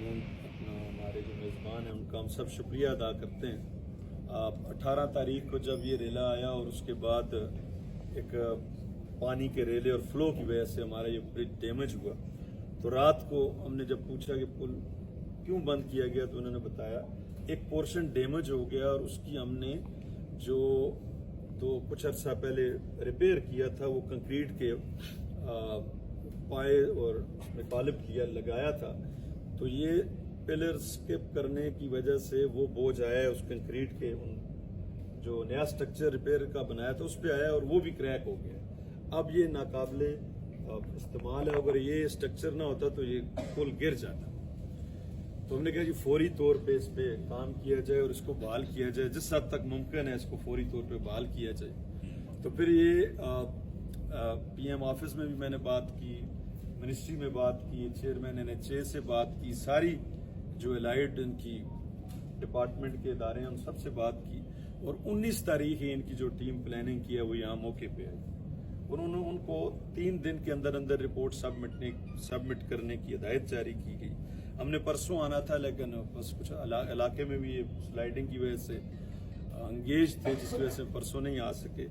अपना हमारे जो मेज़बान हैं उनका हम सब शुक्रिया अदा करते हैं। 18 तारीख को जब ये रेला आया और उसके बाद एक पानी के रेले और फ्लो की वजह से हमारा ये ब्रिज डैमेज हुआ, तो रात को हमने जब पूछा कि पुल क्यों बंद किया गया तो उन्होंने बताया एक पोर्शन डैमेज हो गया और उसकी हमने जो तो कुछ अर्सा पहले रिपेयर किया था वो कंक्रीट के पाए और उसमें कालिब किया लगाया था, तो ये पिलर स्किप करने की वजह से वो बोझ आया उस कंक्रीट के उन जो नया स्ट्रक्चर रिपेयर का बनाया था उस पर आया और वो भी क्रैक हो गया। अब ये नाकाबिले इस्तेमाल है, अगर ये स्ट्रक्चर ना होता तो ये पुल गिर जाता। तो हमने कहा कि फौरी तौर पे इस पे काम किया जाए और इसको बहाल किया जाए, जिस हद तक मुमकिन है इसको फौरी तौर पे बहाल किया जाए। तो फिर ये पीएम ऑफिस में भी मैंने बात की, मिनिस्ट्री में बात की, चेयरमैन NHA से बात की, सारी जो एलाइड इनकी डिपार्टमेंट के इदारे हैं उन सबसे बात की और 19 तारीख ही इनकी जो टीम प्लानिंग की है वो यहाँ मौके पे आई। उन्होंने उनको 3 दिन के अंदर अंदर रिपोर्ट सबमिट करने की हिदायत जारी की गई। हमने परसों आना था लेकिन बस कुछ इलाके में भी ये स्लाइडिंग की वजह से अंगेज थे, जिस वजह से परसों नहीं आ सके।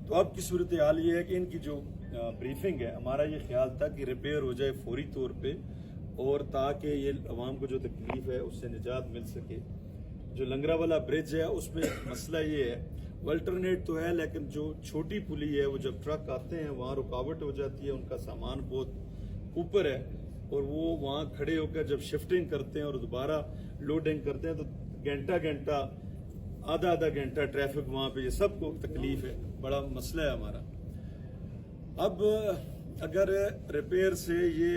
तो अब की सूरत हाल ये है कि इनकी जो ब्रीफिंग है, हमारा ये ख्याल था कि रिपेयर हो जाए फौरी तौर पे और ताकि ये अवाम को जो तकलीफ है उससे निजात मिल सके। जो लंगरा वाला ब्रिज है उसमें मसला ये है, अल्टरनेट तो है लेकिन जो छोटी पुली है वो जब ट्रक आते हैं वहाँ रुकावट हो जाती है, उनका सामान बहुत ऊपर है और वो वहाँ खड़े होकर जब शिफ्टिंग करते हैं और दोबारा लोडिंग करते हैं तो घंटा आधा घंटा ट्रैफिक वहाँ पे, ये सबको तकलीफ है, बड़ा मसला है हमारा। अब अगर रिपेयर से ये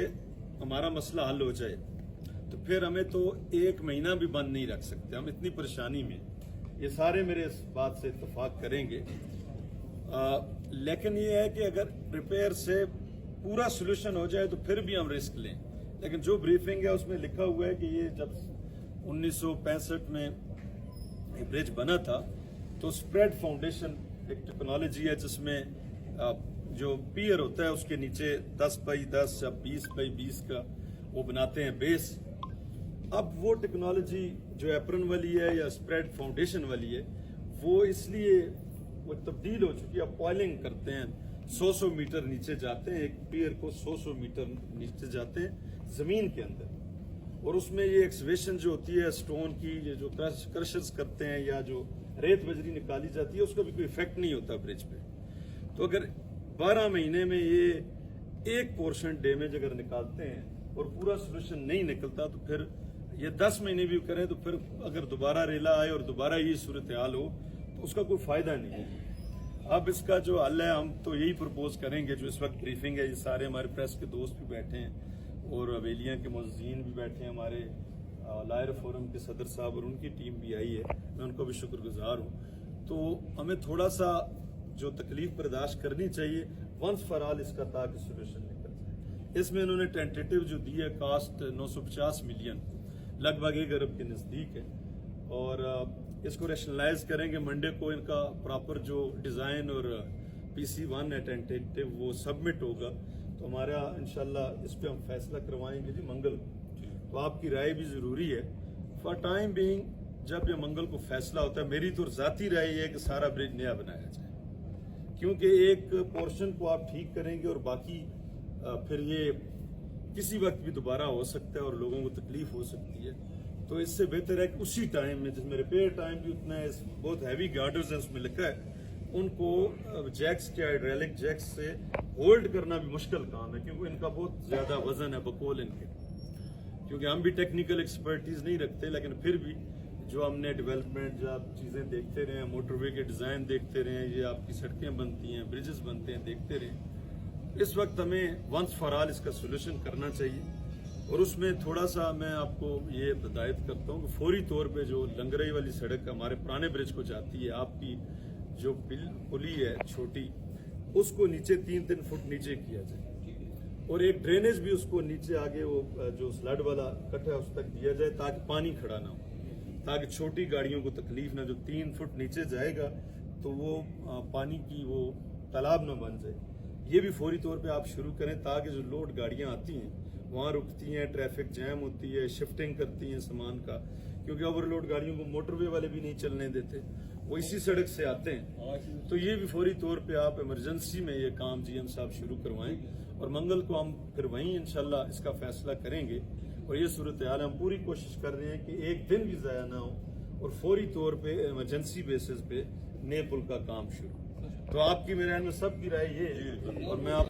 हमारा मसला हल हो जाए तो फिर हमें तो 1 महीना भी बंद नहीं रख सकते, हम इतनी परेशानी में, ये सारे मेरे इस बात से इत्तेफाक करेंगे। लेकिन ये है कि अगर रिपेयर से पूरा सोल्यूशन हो जाए तो फिर भी हम रिस्क लें, लेकिन जो ब्रीफिंग है उसमें लिखा हुआ है कि ये जब 1965 में ब्रिज बना था तो स्प्रेड फाउंडेशन एक टेक्नोलॉजी है जिसमें जो पियर होता है उसके नीचे 10 बाई 10 या 20 बाई 20 का वो बनाते हैं बेस। अब वो टेक्नोलॉजी जो एप्रन वाली है या स्प्रेड फाउंडेशन वाली है वो इसलिए वो तब्दील हो चुकी है, अब ऑयलिंग करते हैं 100 मीटर नीचे जाते हैं, एक पियर को 100 मीटर नीचे जाते हैं जमीन के अंदर, और उसमें ये एक्सवेशन जो होती है स्टोन की, ये जो क्रशर्स करते हैं या जो रेत बजरी निकाली जाती है उसका भी कोई इफेक्ट नहीं होता ब्रिज पे। तो अगर 12 महीने में ये एक पोर्शन डैमेज अगर निकालते हैं और पूरा सोल्यूशन नहीं निकलता तो फिर ये 10 महीने भी करें तो फिर अगर दोबारा रेला आए और दोबारा ये सूरत हाल हो तो उसका कोई फायदा नहीं है। अब इसका जो हल है हम तो यही प्रपोज करेंगे, जो इस वक्त ब्रीफिंग है, ये सारे हमारे प्रेस के दोस्त भी बैठे हैं और हवेलियां के मुअज़्ज़िन भी बैठे हैं, हमारे लायर फोरम के सदर साहब और उनकी टीम भी आई है, मैं उनको भी शुक्रगुजार हूँ। तो हमें थोड़ा सा जो तकलीफ बर्दाश्त करनी चाहिए वंस फॉर ऑल इसका, ताकि सोल्यूशन निकल जाए। इसमें इन्होंने टेंटेटिव जो दी है कास्ट 950 मिलियन, लगभग 1 अरब के नजदीक है, और इसको रैशनलाइज करेंगे। मंडे को इनका प्रॉपर जो डिजाइन और PC1 है टेंटेटिव वो सबमिट होगा, तो हमारा इंशाल्लाह इस पे हम फैसला करवाएंगे जी मंगल को। तो आपकी राय भी जरूरी है। फॉर टाइम बीइंग जब ये मंगल को फैसला होता है, मेरी तो जाती राय है कि सारा ब्रिज नया बनाया जाए, क्योंकि एक पोर्शन को आप ठीक करेंगे और बाकी फिर ये किसी वक्त भी दोबारा हो सकता है और लोगों को तकलीफ हो सकती है। तो इससे बेहतर है कि उसी टाइम में, जिसमें रिपेयर टाइम भी उतना है, बहुत हैवी गार्डर्स है उसमें लिखा है, उनको जैक्स के हाइड्रोलिक जैक्स से होल्ड करना भी मुश्किल काम है, क्योंकि इनका बहुत ज्यादा वजन है बकौल इनके। क्योंकि हम भी टेक्निकल एक्सपर्टीज नहीं रखते, लेकिन फिर भी जो हमने डेवलपमेंट जो आप चीजें देखते रहे, मोटरवे के डिजाइन देखते रहे, ये आपकी सड़कें बनती हैं, ब्रिजेस बनते हैं, देखते रहे। इस वक्त हमें वंस फॉर ऑल इसका सोल्यूशन करना चाहिए, और उसमें थोड़ा सा मैं आपको ये हिदायत करता हूँ कि फौरी तौर पे जो लंगरई वाली सड़क हमारे पुराने ब्रिज को जाती है, आपकी जो पुली है छोटी, उसको नीचे 3-3 फुट नीचे किया जाए, और एक ड्रेनेज भी उसको नीचे आगे वो जो स्लड वाला कट है उस तक दिया जाए, ताकि पानी खड़ा ना हो, ताकि छोटी गाड़ियों को तकलीफ ना, जो 3 फुट नीचे जाएगा तो वो पानी की वो तालाब ना बन जाए। ये भी फौरी तौर पे आप शुरू करें, ताकि जो लोड गाड़ियां आती हैं वहाँ रुकती हैं, ट्रैफिक जैम होती है, शिफ्टिंग करती हैं सामान का, क्योंकि ओवरलोड गाड़ियों को मोटरवे वाले भी नहीं चलने देते, वो इसी सड़क से आते हैं। तो ये भी फौरी तौर पे आप इमरजेंसी में ये काम जीएम साहब शुरू करवाएं, और मंगल को हम फिर वहीं इंशाल्लाह इसका फैसला करेंगे। और ये सूरत हाल हम पूरी कोशिश कर रहे हैं कि एक दिन भी ज़ाया ना हो, और फौरी तौर पे इमरजेंसी बेसिस पे नए पुल का काम शुरू। तो आपकी मेरे ख्याल में सबकी राय ये है, और मैं आप